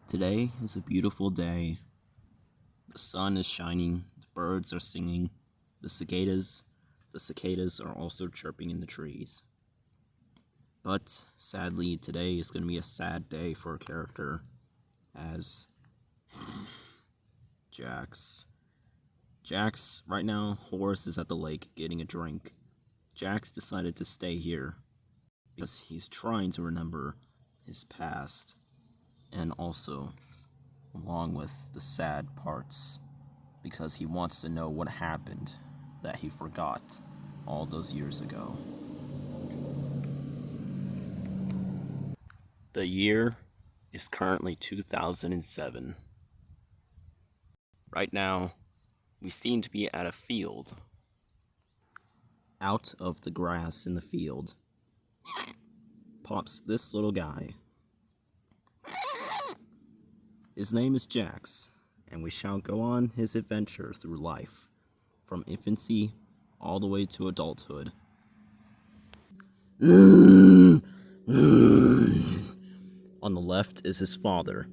Today is a beautiful day. The sun is shining, the birds are singing, the cicadas are also chirping in the trees. But sadly, today is going to be a sad day for a character as Jax. Right now, Horace is at the lake getting a drink. Jax decided to stay here because he's trying to remember his past and also along with the sad parts because he wants to know what happened that he forgot all those years ago. The year is currently 2007. Right now, we seem to be at a field. Out of the grass in the field pops this little guy. His name is Jax, and we shall go on his adventure through life, from infancy all the way to adulthood. On the left is his father.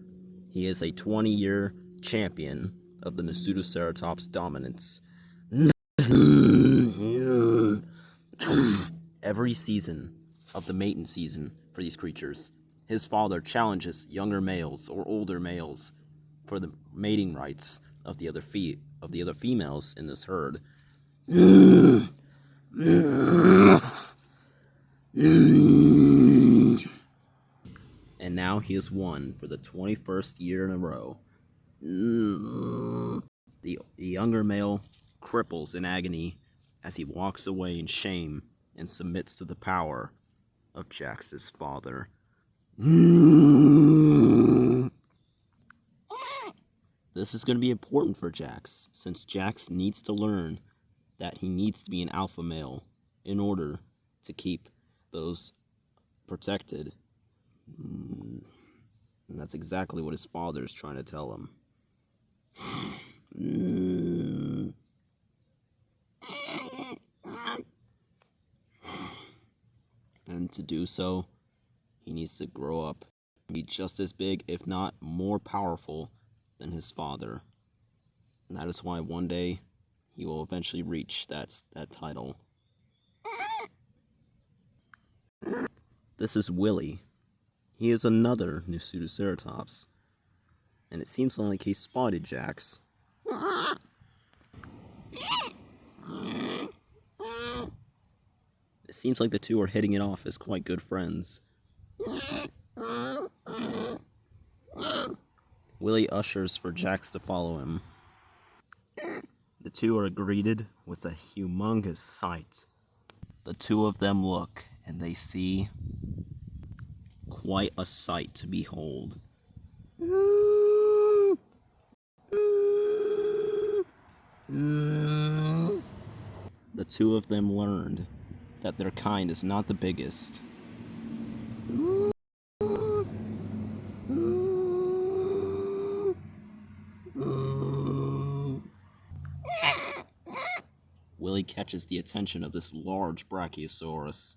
He is a 20-year champion of the Nasutoceratops dominance. Every season of the mating season for these creatures, his father challenges younger males or older males for the mating rights of the other females in this herd. And now he has won for the 21st year in a row. The younger male cripples in agony as he walks away in shame and submits to the power of Jax's father. This is going to be important for Jax, since Jax needs to learn that he needs to be an alpha male in order to keep those protected. And that's exactly what his father is trying to tell him. And to do so, he needs to grow up and be just as big, if not more powerful, than his father. And that is why one day he will eventually reach that title. This is Willie. He is another Nasutoceratops, and it seems like he spotted Jax. It seems like the two are hitting it off as quite good friends. Willie ushers for Jax to follow him. The two are greeted with a humongous sight. The two of them look, and they see quite a sight to behold. The two of them learned that their kind is not the biggest. Willie catches the attention of this large Brachiosaurus.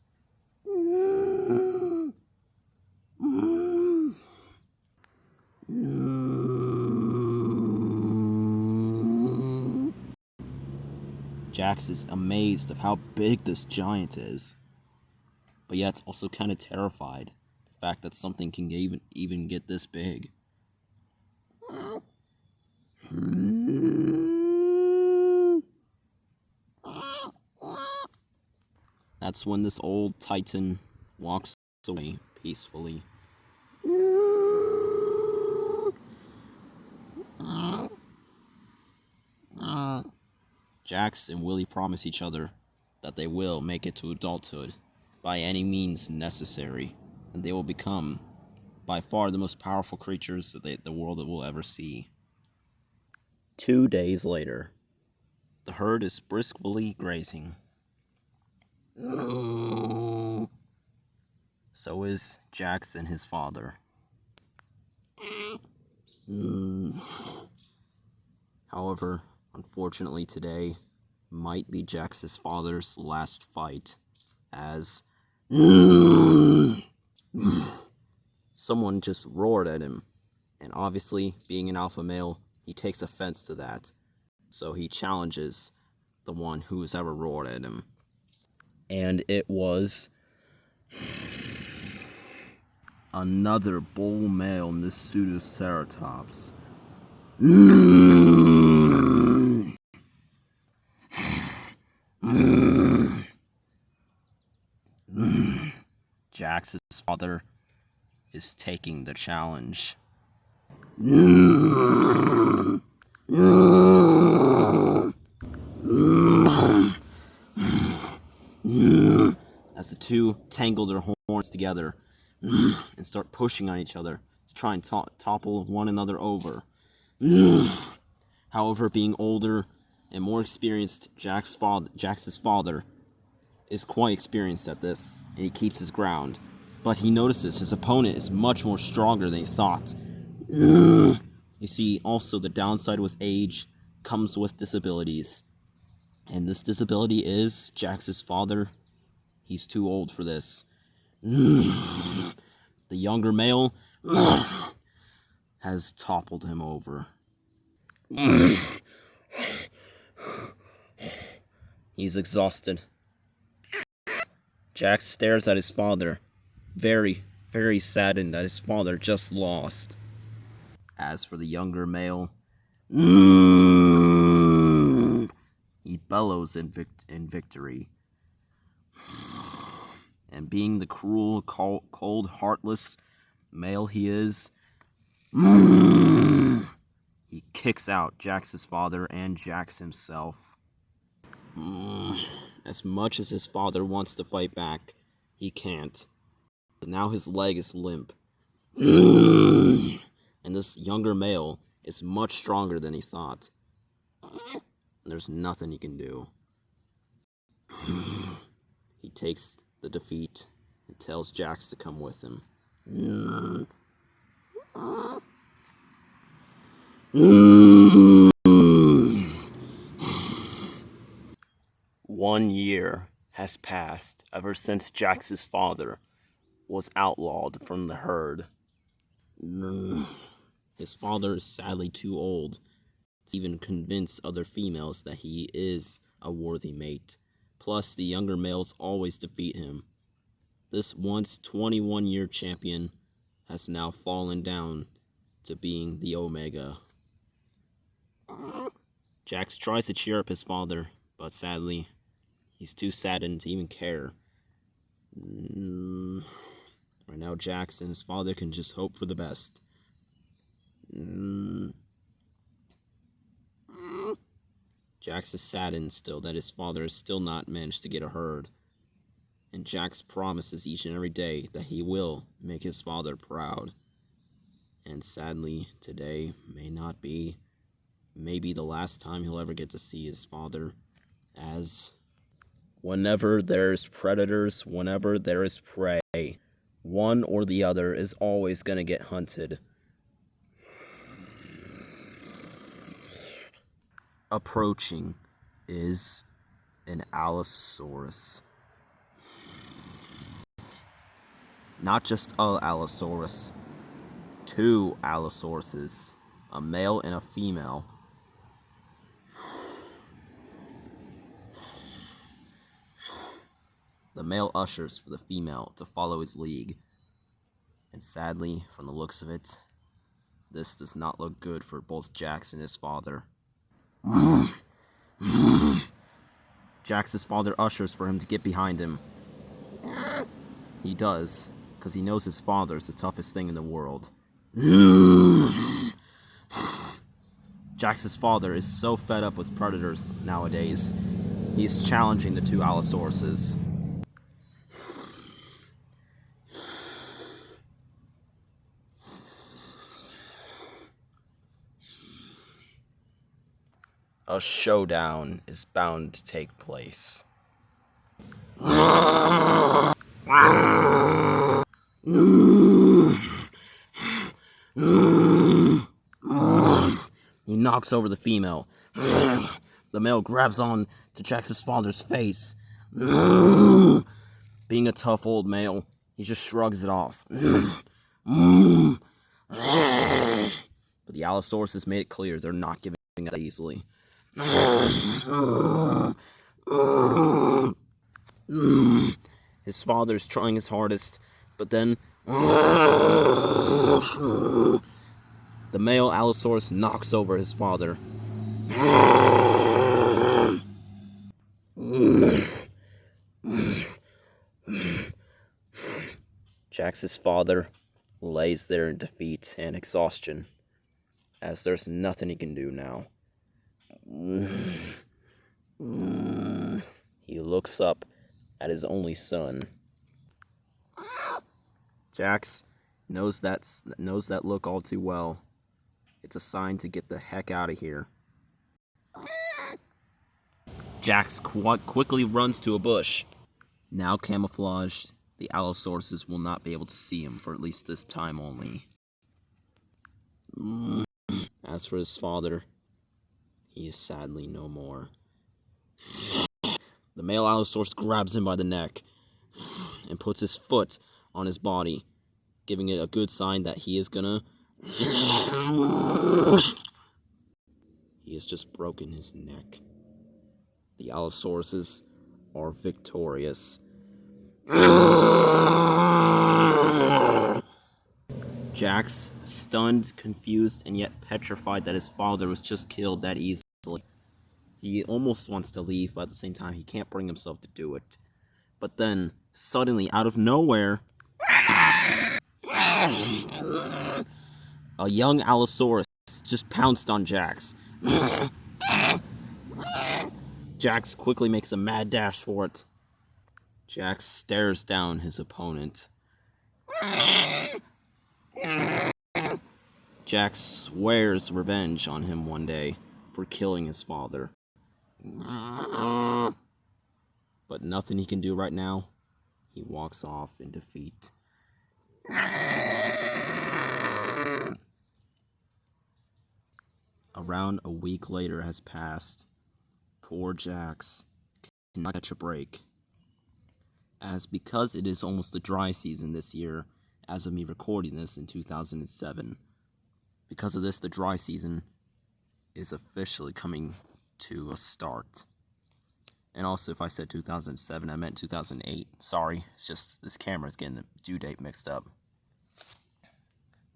Jax is amazed of how big this giant is, but yet also kind of terrified. The fact that something can even get this big. That's when this old titan walks away peacefully. Jax and Willie promise each other that they will make it to adulthood by any means necessary, and they will become by far the most powerful creatures that the world will ever see. 2 days later, the herd is briskly grazing. So is Jax and his father. However, unfortunately today might be Jax's father's last fight, as someone just roared at him And obviously, being an alpha male, he takes offense to that. So he challenges the one who has ever roared at him. And it was another bull male in this Pseudoceratops. Jax's father is taking the challenge. As the two tangle their horns together and start pushing on each other to try and topple one another over. However, being older and more experienced, Jax's father is quite experienced at this, and he keeps his ground. But he notices his opponent is much more stronger than he thought. You see, also the downside with age comes with disabilities. And this disability is Jax's father. He's too old for this. The younger male has toppled him over. He's exhausted. Jax stares at his father, very, very saddened that his father just lost. As for the younger male, he bellows in victory. And being the cruel, cold, heartless male he is, he kicks out Jax's father and Jax himself. As much as his father wants to fight back, he can't. Now his leg is limp. And this younger male is much stronger than he thought. There's nothing he can do. He takes the defeat and tells Jax to come with him. 1 year has passed ever since Jax's father was outlawed from the herd. His father is sadly too old to even convince other females that he is a worthy mate. Plus, the younger males always defeat him. This once 21-year champion has now fallen down to being the Omega. Jax tries to cheer up his father, but sadly, he's too saddened to even care. Right now, Jax and his father can just hope for the best. Jax is saddened still that his father has still not managed to get a herd. And Jax promises each and every day that he will make his father proud. And sadly, today may not be maybe the last time he'll ever get to see his father, as whenever there's predators, whenever there is prey, one or the other is always going to get hunted. Approaching is an Allosaurus. Not just a Allosaurus, 2 Allosauruses, a male and a female. The male ushers for the female to follow his lead. And sadly, from the looks of it, this does not look good for both Jax and his father. Jax's father ushers for him to get behind him. He does, because he knows his father is the toughest thing in the world. Jax's father is so fed up with predators nowadays, he's challenging the 2 Allosauruses. A showdown is bound to take place. He knocks over the female. The male grabs on to Jax's father's face. Being a tough old male, he just shrugs it off. But the Allosaurus has made it clear they're not giving up that easily. His father's trying his hardest, but then the male Allosaurus knocks over his father. Jax's father lays there in defeat and exhaustion, as there's nothing he can do now. He looks up at his only son. Jax knows that look all too well. It's a sign to get the heck out of here. Jax quickly runs to a bush. Now camouflaged, the Allosauruses will not be able to see him for at least this time only. As for his father, he is sadly no more. The male Allosaurus grabs him by the neck and puts his foot on his body, giving it a good sign that he is gonna... He has just broken his neck. The Allosauruses are victorious. Jax, stunned, confused, and yet petrified that his father was just killed that easily. He almost wants to leave, but at the same time, he can't bring himself to do it. But then, suddenly, out of nowhere, a young Allosaurus just pounced on Jax. Jax quickly makes a mad dash for it. Jax stares down his opponent. Jax swears revenge on him one day for killing his father. But nothing he can do right now. He walks off in defeat. Around a week later has passed. Poor Jax cannot catch a break. As because it is almost the dry season this year, as of me recording this in 2007. Because of this, the dry season is officially coming to a start. And also, if I said 2007, I meant 2008. Sorry, it's just this camera's getting the due date mixed up.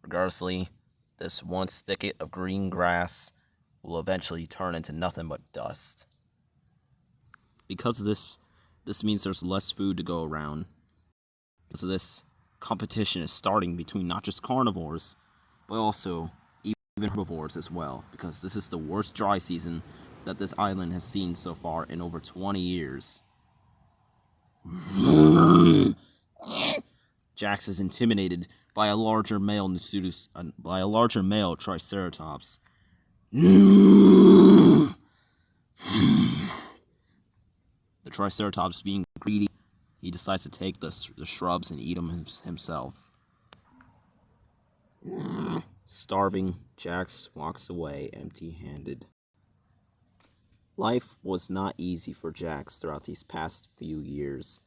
Regardlessly, this once thicket of green grass will eventually turn into nothing but dust. Because of this means there's less food to go around. Because of this, competition is starting between not just carnivores, but also even herbivores as well, because this is the worst dry season that this island has seen so far in over 20 years. Jax is intimidated by a larger male Triceratops. The Triceratops being greedy, he decides to take the shrubs and eat them himself. Starving, Jax walks away empty-handed. Life was not easy for Jax throughout these past few years,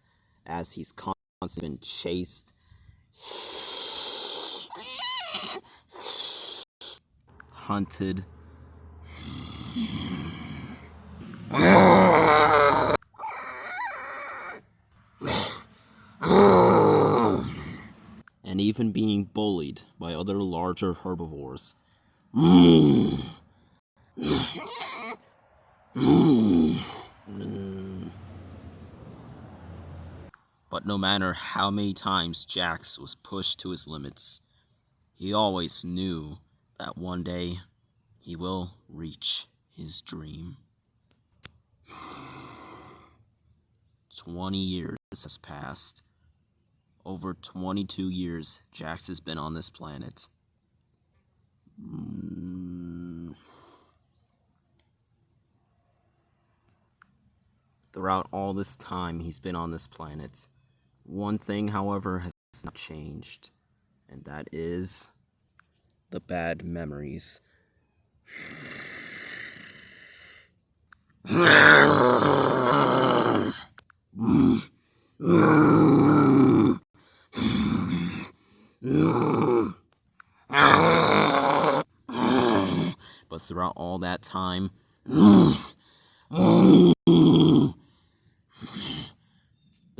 as he's constantly been chased, hunted, and even being bullied by other larger herbivores. But no matter how many times Jax was pushed to his limits, he always knew that one day he will reach his dream. 20 years has passed. Over 22 years, Jax has been on this planet. Throughout all this time he's been on this planet, one thing, however, has not changed, and that is the bad memories. But throughout all that time, the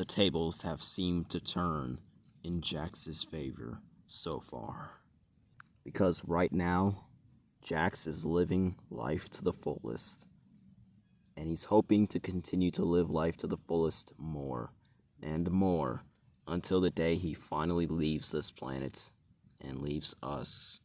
tables have seemed to turn in Jax's favor so far. Because right now, Jax is living life to the fullest. And he's hoping to continue to live life to the fullest more and more until the day he finally leaves this planet and leaves us.